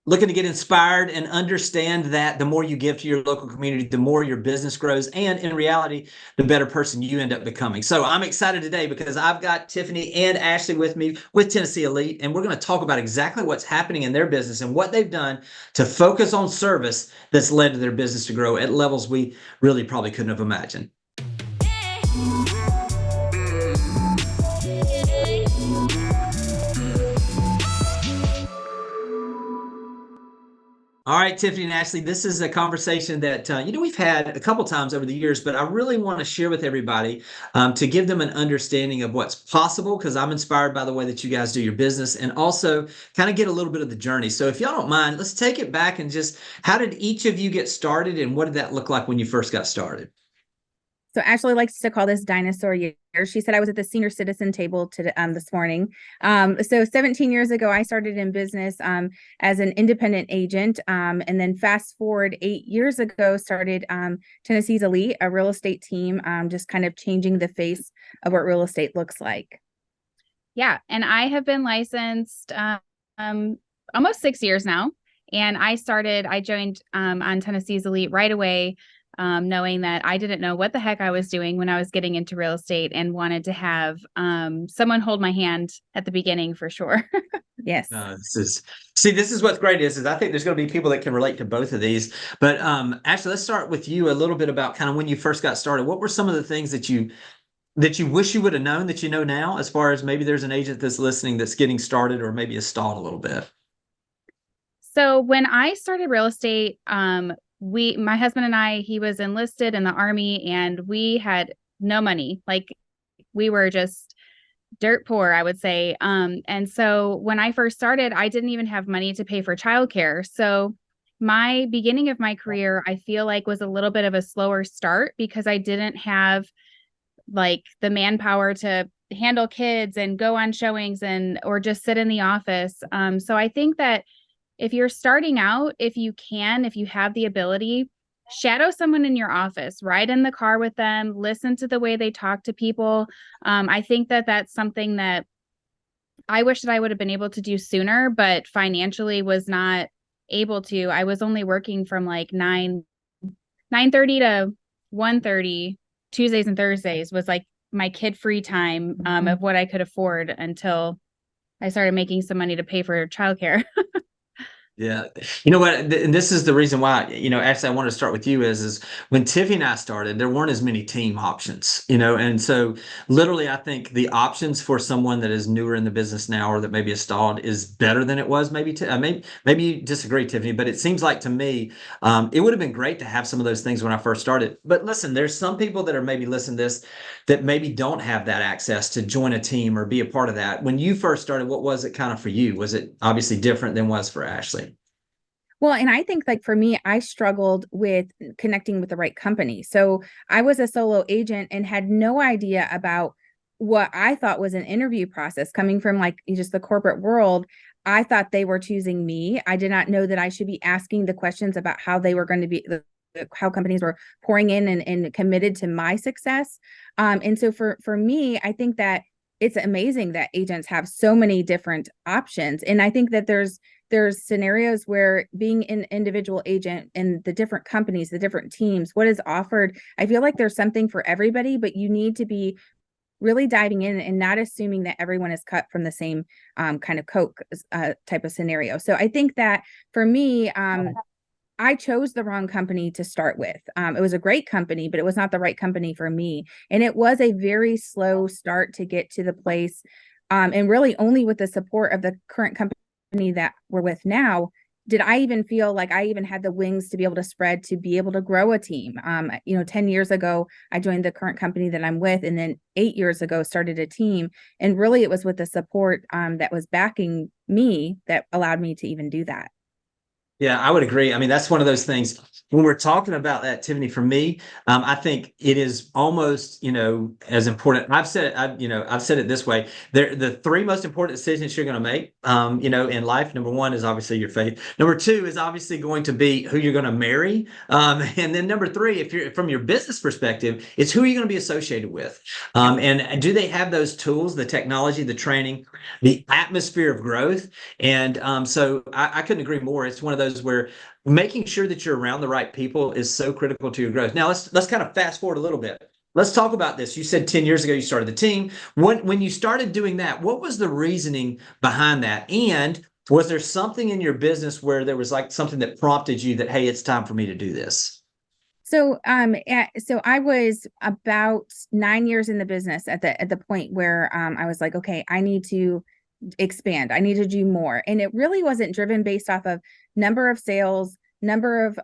looking to get inspired and understand that the more you give to your local community, the more your business grows. And in reality, the better person you end up becoming. So I'm excited today because I've got Tiffany and Ashlee with me with Tennessee Elite, and we're going to talk about exactly what's happening in their business and what they've done to focus on service that's led to their business to grow at levels we really probably couldn't have imagined. All right, Tiffany and Ashlee, this is a conversation that we've had a couple times over the years, but I really want to share with everybody to give them an understanding of what's possible because I'm inspired by the way that you guys do your business and also kind of get a little bit of the journey. So if y'all don't mind, let's take it back and just how did each of you get started and what did that look like when you first got started? So Ashlee likes to call this dinosaur years. She said I was at the senior citizen table this morning. So 17 years ago, I started in business as an independent agent. And then fast forward 8 years ago, started Tennessee's Elite, a real estate team, just kind of changing the face of what real estate looks like. Yeah. And I have been licensed almost 6 years now. And I joined on Tennessee's Elite right away. Knowing that I didn't know what the heck I was doing when I was getting into real estate and wanted to have someone hold my hand at the beginning for sure. Yes. This is what's great is I think there's going to be people that can relate to both of these. But Ashlee, let's start with you a little bit about kind of when you first got started. What were some of the things that you wish you would have known that you know now, as far as maybe there's an agent that's listening that's getting started or maybe is stalled a little bit? So when I started real estate, my husband and I, he was enlisted in the Army and we had no money. Like we were just dirt poor, I would say. And so when I first started, I didn't even have money to pay for childcare. So my beginning of my career, I feel like was a little bit of a slower start because I didn't have like the manpower to handle kids and go on showings or just sit in the office. So I think that if you're starting out, if you have the ability, shadow someone in your office, ride in the car with them, listen to the way they talk to people. I think that that's something that I wish that I would have been able to do sooner, but financially was not able to. I was only working from like 9:30 to 1:30 Tuesdays and Thursdays was like my kid free time of what I could afford until I started making some money to pay for childcare. Yeah. You know what? And this is the reason why, actually, I want to start with you is when Tiffany and I started, there weren't as many team options, and so literally, I think the options for someone that is newer in the business now or that maybe is stalled is better than it was maybe you disagree, Tiffany, but it seems like to me, it would have been great to have some of those things when I first started. But listen, there's some people that are maybe listening to this that maybe don't have that access to join a team or be a part of that. When you first started, what was it kind of for you? Was it obviously different than was for Ashlee? Well, and I think like for me, I struggled with connecting with the right company. So I was a solo agent and had no idea about what I thought was an interview process coming from like just the corporate world. I thought they were choosing me. I did not know that I should be asking the questions about how they were going to be how companies were pouring in and committed to my success. And so for me, I think that it's amazing that agents have so many different options. And I think that there's scenarios where being an individual agent in the different companies, the different teams, what is offered, I feel like there's something for everybody, but you need to be really diving in and not assuming that everyone is cut from the same kind of Coke type of scenario. So I think that for me, I chose the wrong company to start with. It was a great company, but it was not the right company for me. And it was a very slow start to get to the place. And really only with the support of the current company that we're with now, did I even feel like I even had the wings to be able to spread, to be able to grow a team. 10 years ago, I joined the current company that I'm with, and then 8 years ago started a team. And really it was with the support that was backing me that allowed me to even do that. Yeah, I would agree. I mean, that's one of those things when we're talking about that, Tiffany, for me, I think it is almost, as important. I've said it this way. The three most important decisions you're going to make, in life. Number one is obviously your faith. Number two is obviously going to be who you're going to marry. And then number three, if you're from your business perspective, it's who you're going to be associated with. And do they have those tools, the technology, the training, the atmosphere of growth? And so I couldn't agree more. It's one of those where making sure that you're around the right people is so critical to your growth. Now let's kind of fast forward a little bit. Let's talk about this. You said 10 years ago you started the team. When you started doing that, what was the reasoning behind that? And was there something in your business where there was like something that prompted you that, hey, it's time for me to do this? So I was about 9 years in the business at the point where I was like, okay, I need to expand. I need to do more. And it really wasn't driven based off of number of sales, number of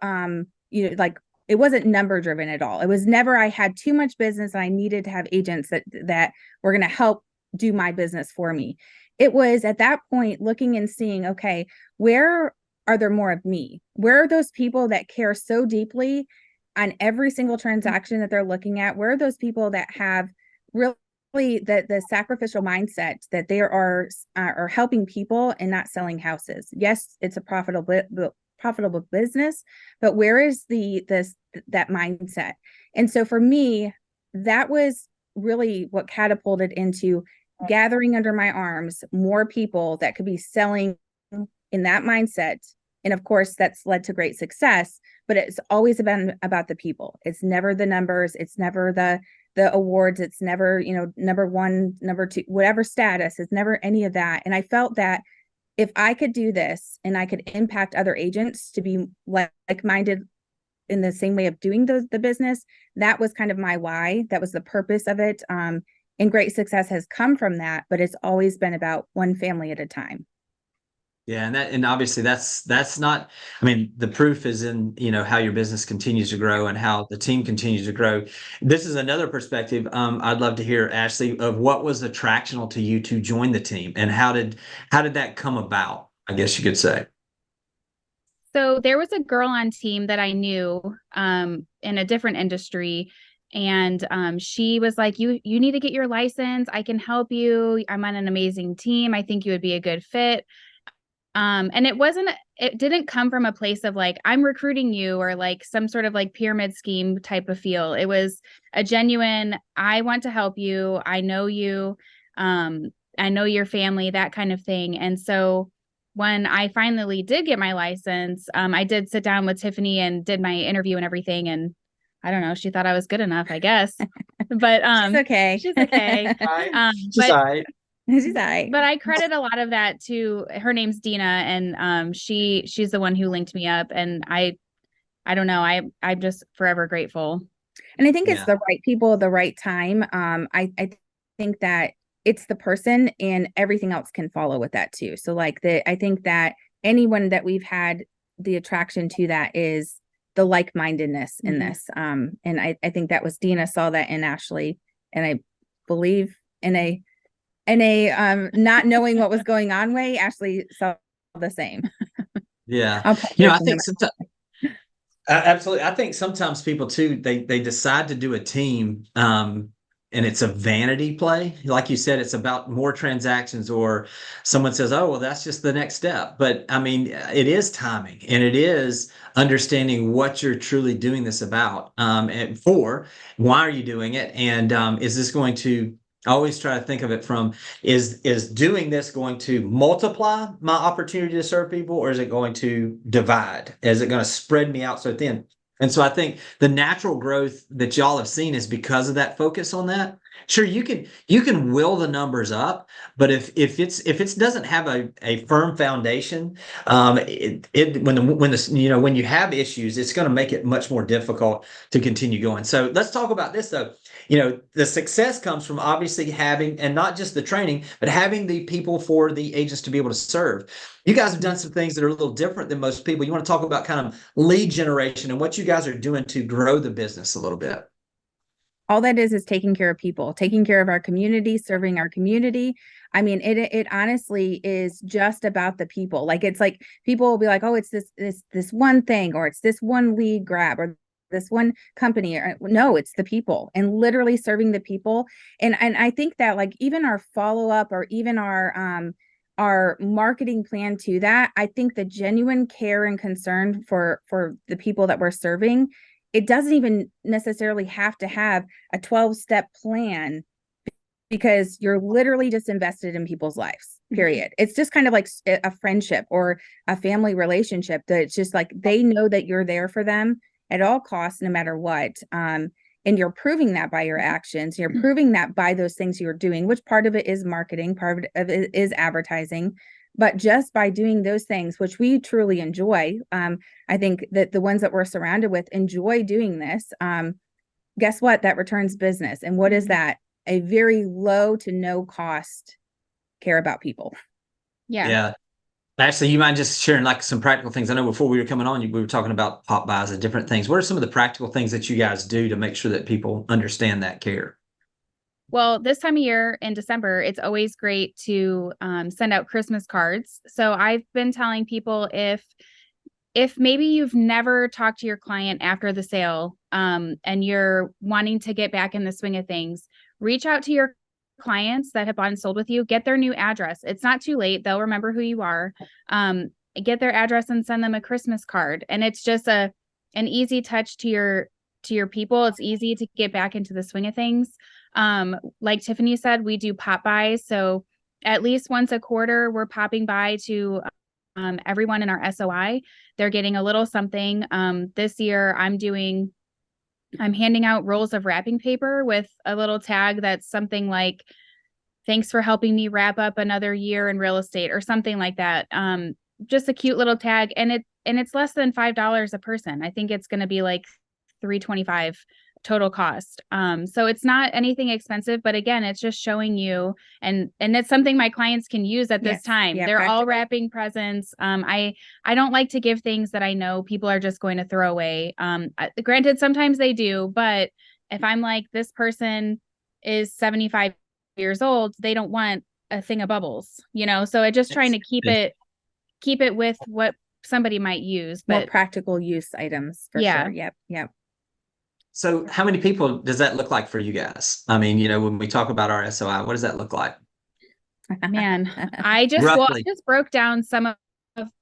like it wasn't number driven at all. It was never I had too much business and I needed to have agents that were going to help do my business for me. It was at that point looking and seeing, okay, where are there more of me? Where are those people that care so deeply on every single transaction that they're looking at? Where are those people that have really the sacrificial mindset that they are helping people and not selling houses? Yes, it's a profitable business, but where is that mindset? And so for me, that was really what catapulted into gathering under my arms more people that could be selling in that mindset. And of course, that's led to great success, but it's always been about the people. It's never the numbers. It's never the awards. It's never, number one, number two, whatever status. It's never any of that. And I felt that if I could do this and I could impact other agents to be like-minded in the same way of doing the business, that was kind of my why. That was the purpose of it. And great success has come from that, but it's always been about one family at a time. Yeah, and obviously that's not. I mean, the proof is in how your business continues to grow and how the team continues to grow. This is another perspective. I'd love to hear, Ashlee, of what was attractional to you to join the team, and how did that come about? I guess you could say. So there was a girl on team that I knew in a different industry. And she was like, you need to get your license. I can help you. I'm on an amazing team. I think you would be a good fit. And it didn't come from a place of like, I'm recruiting you or like some sort of like pyramid scheme type of feel. It was a genuine, I want to help you. I know you. I know your family, that kind of thing. And so when I finally did get my license, I did sit down with Tiffany and did my interview and everything. And I don't know, she thought I was good enough, I guess. But she's okay. She's okay. She's all right. She's all right. But I credit a lot of that to her name's Dina, and she's the one who linked me up. And I don't know, I'm just forever grateful. And I think it's the right people at the right time. I think that it's the person and everything else can follow with that too. So like I think that anyone that we've had the attraction to that is the like-mindedness in this. And I think that was Dina saw that in Ashlee, and I believe in a not knowing what was going on way, Ashlee saw the same. Yeah. I think sometimes absolutely. I think sometimes people too, they decide to do a team, and it's a vanity play. Like you said, it's about more transactions, or someone says, oh, well, that's just the next step. But I mean, it is timing, and it is understanding what you're truly doing this about, and for why are you doing it? And is this going to I always try to think of it from is doing this going to multiply my opportunity to serve people, or is it going to divide? Is it going to spread me out so thin? And so I think the natural growth that y'all have seen is because of that focus on that. Sure, you can will the numbers up, but if it doesn't have a firm foundation, when you have issues, it's going to make it much more difficult to continue going. So let's talk about this though. The success comes from obviously having, and not just the training, but having the people for the agents to be able to serve. You guys have done some things that are a little different than most people. You want to talk about kind of lead generation and what you guys are doing to grow the business a little bit? all that is taking care of people, taking care of our community, serving our community. I mean, it honestly is just about the people. Like, it's like people will be like, oh, it's this one thing, or it's this one lead grab, or this one company. Or, no, it's the people, and literally serving the people. And I think that, like, even our follow-up, or even our marketing plan to that, I think the genuine care and concern for the people that we're serving, it doesn't even necessarily have to have a 12-step plan, because you're literally just invested in people's lives, period. It's just kind of like a friendship or a family relationship, that it's just like they know that you're there for them at all costs, no matter what. And you're proving that by your actions. You're proving that by those things you're doing, which part of it is marketing, part of it is advertising. But just by doing those things, which we truly enjoy, I think that the ones that we're surrounded with enjoy doing this. Guess what? That returns business. And what is that? A very low to no cost care about people. Yeah. Actually, you mind just sharing like some practical things? I know before we were coming on, we were talking about pop buys and different things. What are some of the practical things that you guys do to make sure that people understand that care? Well, this time of year in December, it's always great to send out Christmas cards. So I've been telling people, if maybe you've never talked to your client after the sale, and you're wanting to get back in the swing of things, reach out to your clients that have bought and sold with you, get their new address. It's not too late. They'll remember who you are. Get their address and send them a Christmas card. And it's just an easy touch to your people. It's easy to get back into the swing of things. Like Tiffany said, we do pop buys. So at least once a quarter, we're popping by to everyone in our SOI. They're getting a little something. This year I'm handing out rolls of wrapping paper with a little tag that's something like, thanks for helping me wrap up another year in real estate, or something like that. Just a cute little tag. And it's less than $5 a person. I think it's going to be like $325 total cost. So it's not anything expensive, but again, it's just showing you, and it's something my clients can use at this time. Yeah, they're practical. all wrapping presents. I don't like to give things that I know people are just going to throw away. Granted, sometimes they do, but if I'm like, this person is 75 years old, they don't want a thing of bubbles, so it just trying to keep it with what somebody might use, but more practical use items for Yeah. sure. Yep. So how many people does that look like for you guys? I mean, when we talk about our SOI, what does that look like? Man, I just Roughly. broke down some of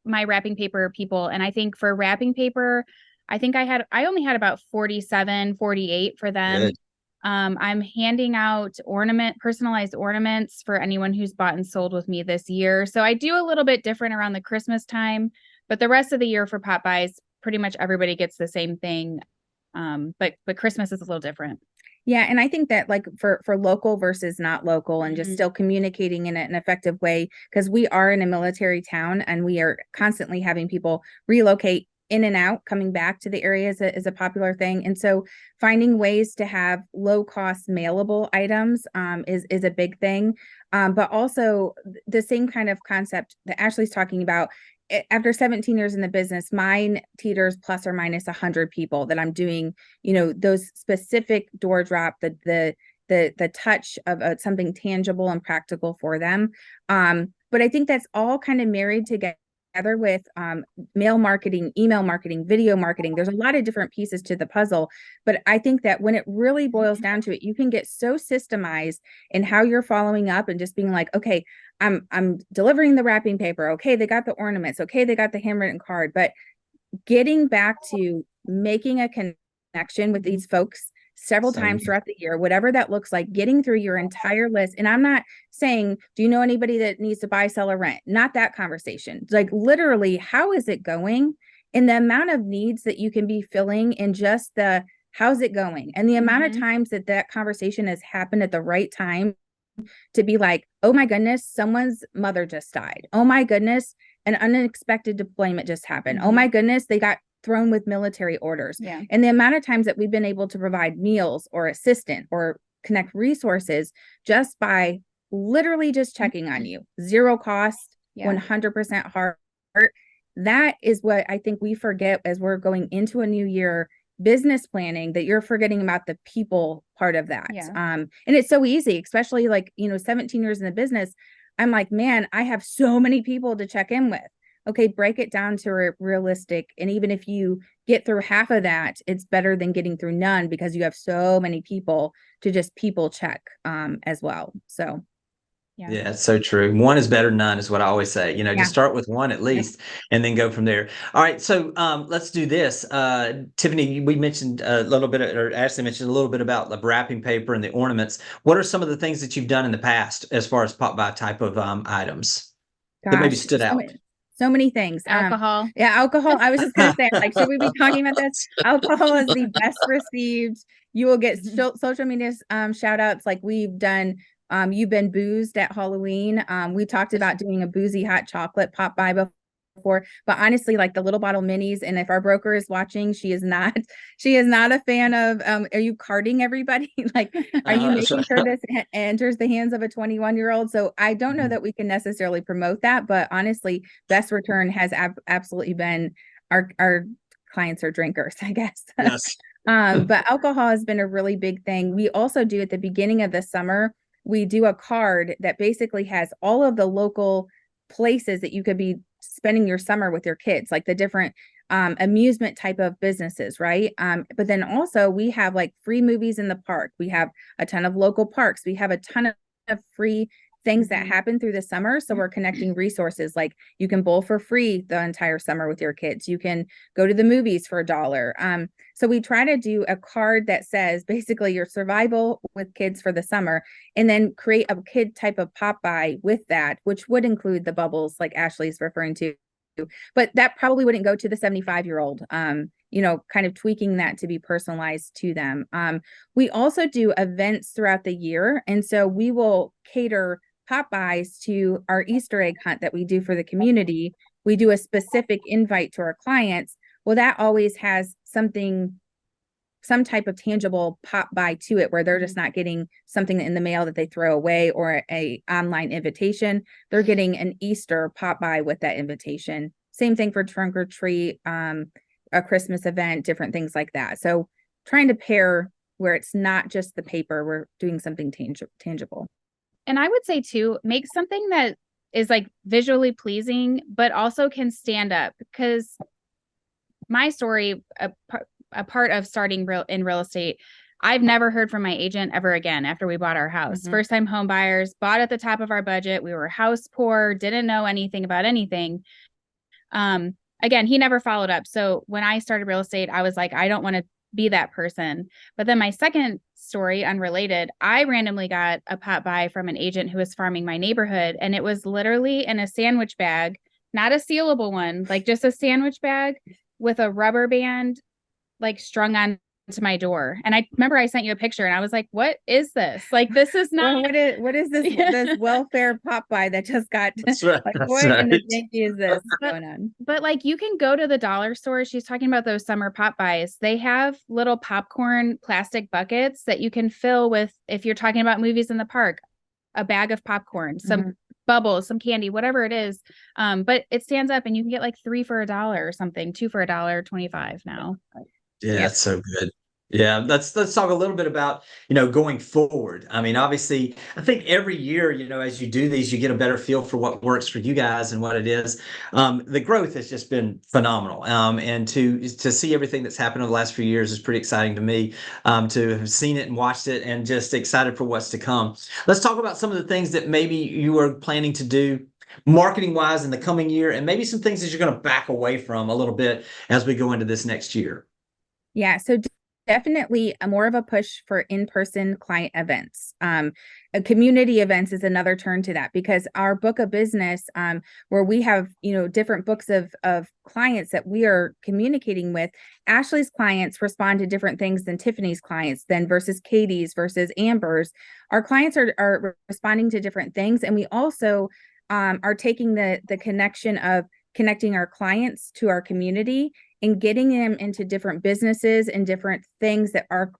my wrapping paper people. And I think for wrapping paper, I think I only had about 47, 48 for them. Good. I'm handing out personalized ornaments for anyone who's bought and sold with me this year. So I do a little bit different around the Christmas time, but the rest of the year for pop buys, pretty much everybody gets the same thing. But Christmas is a little different. Yeah. And I think that, like, for local versus not local, and just still communicating in an effective way, because we are in a military town and we are constantly having people relocate in and out. Coming back to the area is a popular thing. And so finding ways to have low cost mailable items is a big thing. But also the same kind of concept that Ashlee's talking about. After 17 years in the business, mine teeters plus or minus 100 people that I'm doing, those specific door drop, the touch of something tangible and practical for them. But I think that's all kind of married together with mail marketing, email marketing, video marketing. There's a lot of different pieces to the puzzle, but I think that when it really boils down to it, you can get so systemized in how you're following up, and just being like, okay, I'm delivering the wrapping paper. Okay, they got the ornaments. Okay, they got the handwritten card. But getting back to making a connection with these folks several times throughout the year, whatever that looks like, getting through your entire list. And I'm not saying, do you know anybody that needs to buy, sell, or rent? Not that conversation. It's like, literally, how is it going? And the amount of needs that you can be filling in just the how's it going? And the amount of times that conversation has happened at the right time, to be like, oh my goodness, someone's mother just died. Oh my goodness, an unexpected deployment just happened. Oh my goodness, they got thrown with military orders. Yeah. And the amount of times that we've been able to provide meals or assistant or connect resources just by literally just checking on you, zero cost, 100% heart. That is what I think we forget as we're going into a new year, business planning that you're forgetting about the people part of that. Yeah. And it's so easy, especially like, 17 years in the business. I'm like, man, I have so many people to check in with. Okay, break it down to realistic. And even if you get through half of that, it's better than getting through none because you have so many people to just people check as well. So Yeah, it's so true. One is better than none is what I always say. yeah. Just start with one at least and then go from there. All right, so let's do this. Tiffany, we mentioned a little bit, or Ashlee mentioned a little bit about the wrapping paper and the ornaments. What are some of the things that you've done in the past as far as pop-by type of items that maybe Gosh, stood out? so many things. Alcohol. Yeah, alcohol. I was just gonna say, like, should we be talking about this? Alcohol is the best received. You will get social media shout outs like we've done. You've been boozed at Halloween. We talked about doing a boozy hot chocolate pop by before, but honestly, like the little bottle minis. And if our broker is watching, she is not a fan of. Are you carding everybody? Like, are you making sure this enters the hands of a 21-year-old? So I don't know that we can necessarily promote that, but honestly, best return has absolutely been our clients are drinkers, I guess. Yes. But alcohol has been a really big thing. We also do at the beginning of the summer, we do a card that basically has all of the local places that you could be spending your summer with your kids, like the different amusement type of businesses, right? But then also we have like free movies in the park. We have a ton of local parks. We have a ton of free things that happen through the summer. So we're connecting resources like you can bowl for free the entire summer with your kids. You can go to the movies for $1. So we try to do a card that says basically your survival with kids for the summer, and then create a kid type of pop by with that, which would include the bubbles like Ashlee's referring to. But that probably wouldn't go to the 75-year-old. Kind of tweaking that to be personalized to them. We also do events throughout the year. And so we will cater pop-bys to our Easter egg hunt that we do for the community. We do a specific invite to our clients. Well, that always has some type of tangible pop by to it where they're just not getting something in the mail that they throw away or a online invitation. They're getting an Easter pop by with that invitation. Same thing for trunk or treat, a Christmas event, different things like that. So trying to pair where it's not just the paper, we're doing something tangible. And I would say too, make something that is like visually pleasing, but also can stand up. Because my story, a part of starting in real estate, I've never heard from my agent ever again after we bought our house. First time home buyers, bought at the top of our budget. We were house poor, didn't know anything about anything. Again, he never followed up. So when I started real estate, I was like, I don't want to be that person. But then my second story, unrelated, I randomly got a pop by from an agent who was farming my neighborhood. And it was literally in a sandwich bag, not a sealable one, like just a sandwich bag with a rubber band like strung on to my door. And I remember I sent you a picture and I was like, what is this? Like, this is not what is this this welfare pop by that just got That's right. like That's what right. in the dinky is this going on? But like you can go to the dollar store. She's talking about those summer pop buys. They have little popcorn plastic buckets that you can fill with, if you're talking about movies in the park, a bag of popcorn, some bubbles, some candy, whatever it is. But it stands up and you can get like 3 for $1 or something, 2 for $1.25 now. Yeah, that's so good. Yeah, let's talk a little bit about, going forward. I mean, obviously, I think every year, as you do these, you get a better feel for what works for you guys and what it is. The growth has just been phenomenal. And to see everything that's happened over the last few years is pretty exciting to me, to have seen it and watched it and just excited for what's to come. Let's talk about some of the things that maybe you are planning to do marketing wise in the coming year, and maybe some things that you're going to back away from a little bit as we go into this next year. Yeah, so definitely more of a push for in-person client events. Community events is another turn to that, because our book of business, where we have, different books of clients that we are communicating with. Ashlee's clients respond to different things than Tiffany's clients, then versus Katie's versus Amber's. Our clients are responding to different things. And we also are taking the connection of connecting our clients to our community and getting them into different businesses and different things that our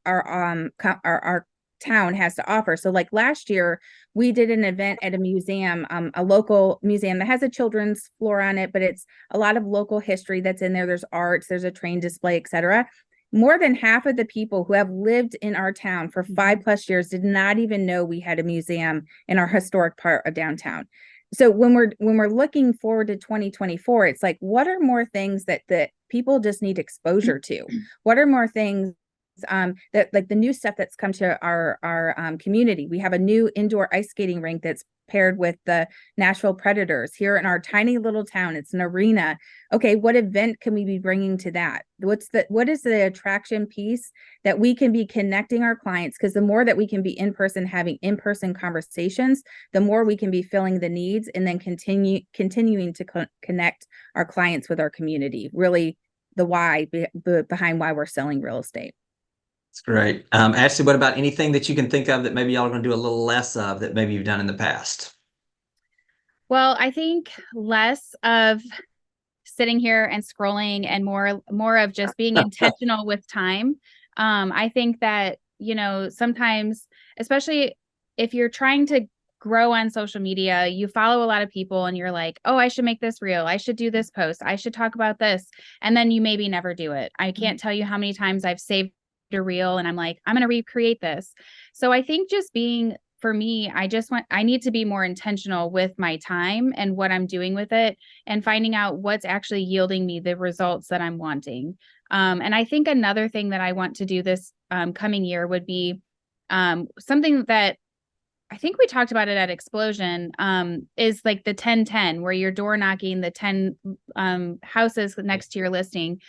town has to offer. So like last year, we did an event at a museum, a local museum that has a children's floor on it, but it's a lot of local history that's in there. There's arts, there's a train display, etc. more than half of the people who have lived in our town for 5+ years did not even know we had a museum in our historic part of downtown. So when we're looking forward to 2024, it's like, what are more things that people just need exposure to? What are more things that, like the new stuff that's come to our community? We have a new indoor ice skating rink that's paired with the Nashville Predators here in our tiny little town. It's an arena. Okay, what event can we be bringing to that? What is the attraction piece that we can be connecting our clients? Because the more that we can be in person, having in-person conversations, the more we can be filling the needs, and then continuing to connect our clients with our community. Really, the why behind why we're selling real estate. That's great. Ashlee, what about anything that you can think of that maybe y'all are going to do a little less of that maybe you've done in the past? Well, I think less of sitting here and scrolling and more of just being intentional with time. I think that, sometimes, especially if you're trying to grow on social media, you follow a lot of people and you're like, oh, I should make this reel. I should do this post. I should talk about this. And then you maybe never do it. I can't tell you how many times I've saved a reel and I'm like, I'm going to recreate this. So I think for me, I need to be more intentional with my time and what I'm doing with it, and finding out what's actually yielding me the results that I'm wanting. And I think another thing that I want to do this coming year would be something that I think we talked about it at Explosion, is like the 10-10, where you're door knocking the 10 houses next to your listing.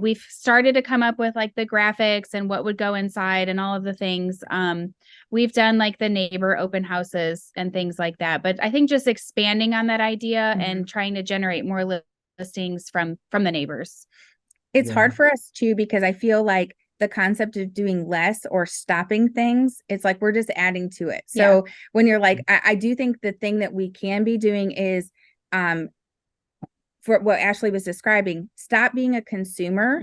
We've started to come up with like the graphics and what would go inside and all of the things. We've done like the neighbor open houses and things like that. But I think just expanding on that idea and trying to generate more listings from the neighbors. It's hard for us too, because I feel like the concept of doing less or stopping things, it's like we're just adding to it. So when you're like, I do think the thing that we can be doing is, for what Ashlee was describing, stop being a consumer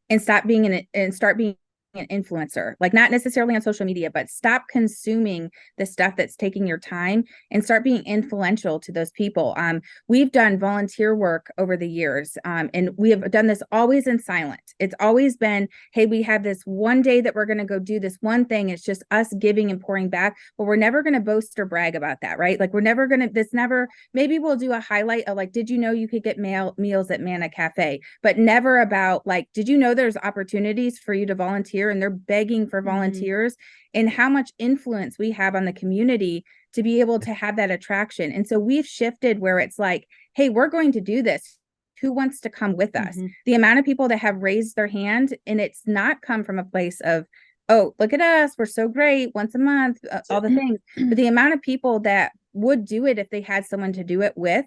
and start being an influencer, like not necessarily on social media, but stop consuming the stuff that's taking your time and start being influential to those people. We've done volunteer work over the years, and we have done this always in silent. It's always been, hey, we have this one day that we're going to go do this one thing. It's just us giving and pouring back, but we're never going to boast or brag about that, right? Like maybe we'll do a highlight of like, did you know you could get meals at Manna Cafe, but never about like, did you know there's opportunities for you to volunteer? And they're begging for volunteers, and how much influence we have on the community to be able to have that attraction. And so we've shifted where it's like, hey, we're going to do this. Who wants to come with us? The amount of people that have raised their hand, and it's not come from a place of, oh, look at us, we're so great, once a month, all the things, but the amount of people that would do it if they had someone to do it with,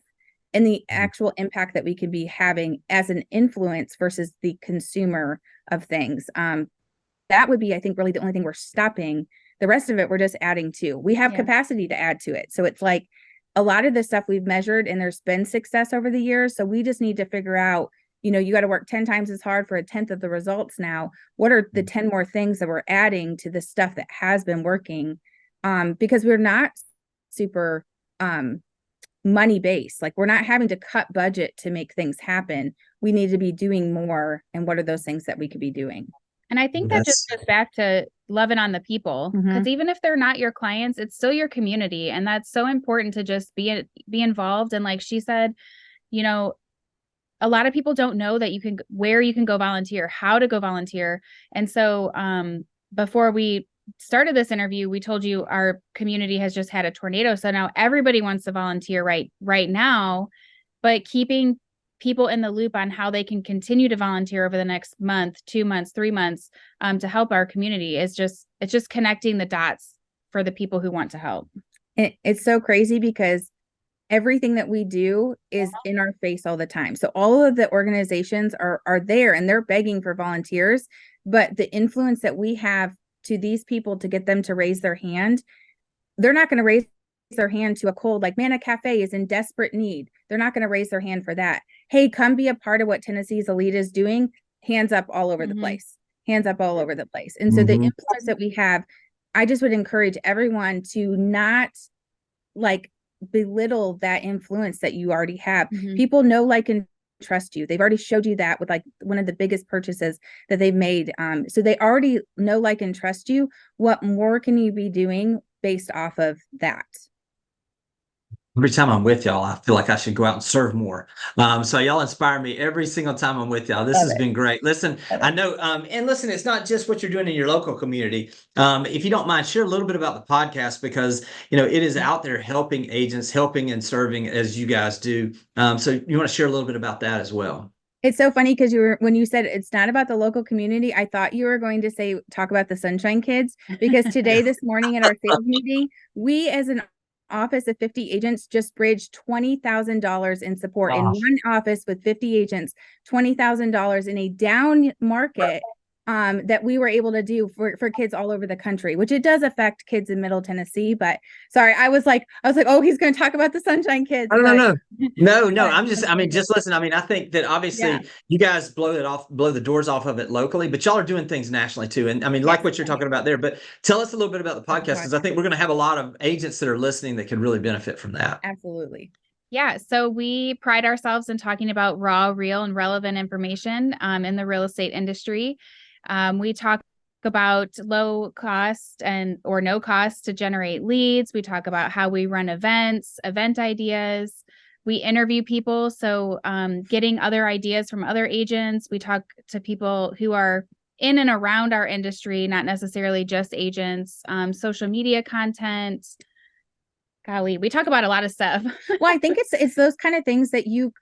and the actual impact that we could be having as an influence versus the consumer of things. That would be, I think, really the only thing we're stopping. The rest of it, we're just adding to. We have capacity to add to it. So it's like a lot of the stuff we've measured and there's been success over the years. So we just need to figure out, you got to work 10 times as hard for a 10th of the results now. What are the 10 more things that we're adding to the stuff that has been working? Because we're not super money based. Like we're not having to cut budget to make things happen. We need to be doing more. And what are those things that we could be doing? And I think that just goes back to loving on the people, because even if they're not your clients, it's still your community. And that's so important to just be involved. And like she said, a lot of people don't know that where you can go volunteer, how to go volunteer. And so before we started this interview, we told you our community has just had a tornado. So now everybody wants to volunteer right now, but keeping people in the loop on how they can continue to volunteer over the next month, 2 months, 3 months, to help our community it's just connecting the dots for the people who want to help. It's so crazy because everything that we do is in our face all the time. So all of the organizations are there and they're begging for volunteers, but the influence that we have to these people to get them to raise their hand, they're not going to raise their hand to a cold, like Manna Cafe is in desperate need. They're not going to raise their hand for that. Hey, come be a part of what Tennessee's Elite is doing. Hands up all over the place. Hands up all over the place. And so the influence that we have, I just would encourage everyone to not like belittle that influence that you already have. People know, like, and trust you. They've already showed you that with like one of the biggest purchases that they've made. So they already know, like, and trust you. What more can you be doing based off of that? Every time I'm with y'all, I feel like I should go out and serve more. So y'all inspire me every single time I'm with y'all. This Love has it. been great. Listen, I know, and listen, it's not just what you're doing in your local community. If you don't mind, share a little bit about the podcast, because it is out there helping agents, helping and serving as you guys do. So you want to share a little bit about that as well? It's so funny because when you said it's not about the local community, I thought you were going to say talk about the Sunshine Kids, because today, this morning at our sales meeting, we as an office of 50 agents just bridged $20,000 in support in one office with 50 agents, $20,000 in a down market, that we were able to do for kids all over the country, which it does affect kids in Middle Tennessee. But sorry, I was like, oh, he's going to talk about the Sunshine Kids. I don't know. No, but just listen. I think that obviously you guys blow the doors off of it locally, but y'all are doing things nationally too. And like what you're talking about there, but tell us a little bit about the podcast, because I think we're going to have a lot of agents that are listening that could really benefit from that. Absolutely. Yeah, so we pride ourselves in talking about raw, real, and relevant information in the real estate industry. We talk about low cost or no cost to generate leads. We talk about how we run events, event ideas. We interview people, so getting other ideas from other agents. We talk to people who are in and around our industry, not necessarily just agents. Social media content. Golly, we talk about a lot of stuff. Well, I think it's those kind of things that you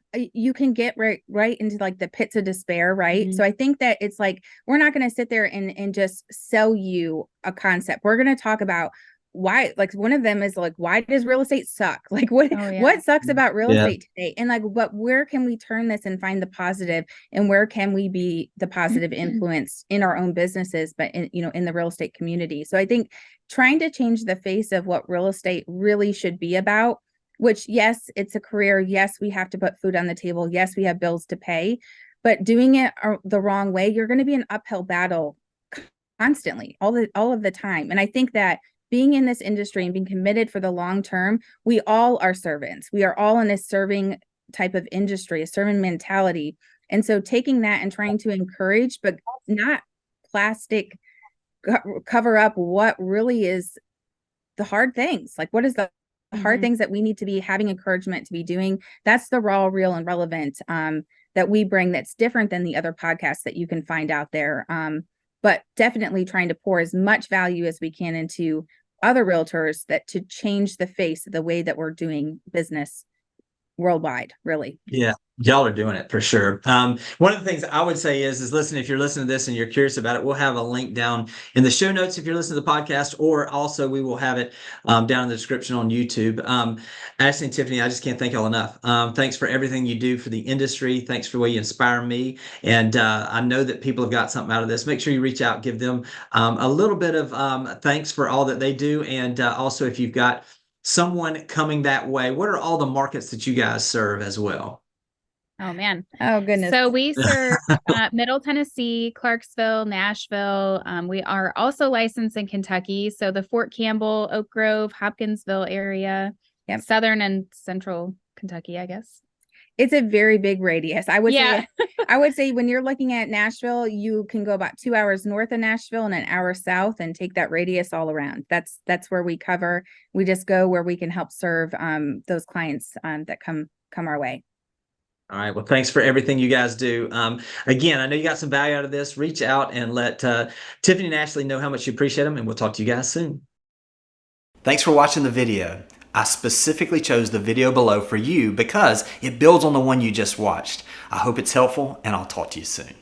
can get right into like the pits of despair, right? Mm-hmm. So I think that it's like, we're not going to sit there and just sell you a concept. We're going to talk about why, like, one of them is like, why does real estate suck? Like, what sucks about real estate today? And like, where can we turn this and find the positive, and where can we be the positive influence in our own businesses, but in the real estate community? So I think trying to change the face of what real estate really should be about, which, yes, it's a career. Yes, we have to put food on the table. Yes, we have bills to pay, but doing it the wrong way, you're going to be an uphill battle constantly, all of the time. And I think that being in this industry and being committed for the long term, we all are servants. We are all in a serving type of industry, a servant mentality. And so taking that and trying to encourage, but not plastic cover up what really is the hard things. Like, what is the hard things that we need to be having encouragement to be doing? That's the raw, real, and relevant that we bring, that's different than the other podcasts that you can find out there. But definitely trying to pour as much value as we can into other realtors to change the face of the way that we're doing business worldwide, really. Yeah, y'all are doing it for sure. One of the things I would say is listen, if you're listening to this and you're curious about it, we'll have a link down in the show notes if you're listening to the podcast, or also we will have it down in the description on YouTube. Ashlee and Tiffany, I just can't thank y'all enough. Thanks for everything you do for the industry. Thanks for the way you inspire me. And I know that people have got something out of this. Make sure you reach out, give them a little bit of thanks for all that they do. And also, if you've got someone coming that way, what are all the markets that you guys serve as well? Oh, man. Oh, goodness. So we serve Middle Tennessee, Clarksville, Nashville. We are also licensed in Kentucky. So the Fort Campbell, Oak Grove, Hopkinsville area, Southern and Central Kentucky, I guess. It's a very big radius. I would say when you're looking at Nashville, you can go about 2 hours north of Nashville and an hour south and take that radius all around. That's where we cover. We just go where we can help serve those clients that come our way. All right. Well, thanks for everything you guys do. Again, I know you got some value out of this. Reach out and let Tiffany and Ashlee know how much you appreciate them, and we'll talk to you guys soon. Thanks for watching the video. I specifically chose the video below for you because it builds on the one you just watched. I hope it's helpful, and I'll talk to you soon.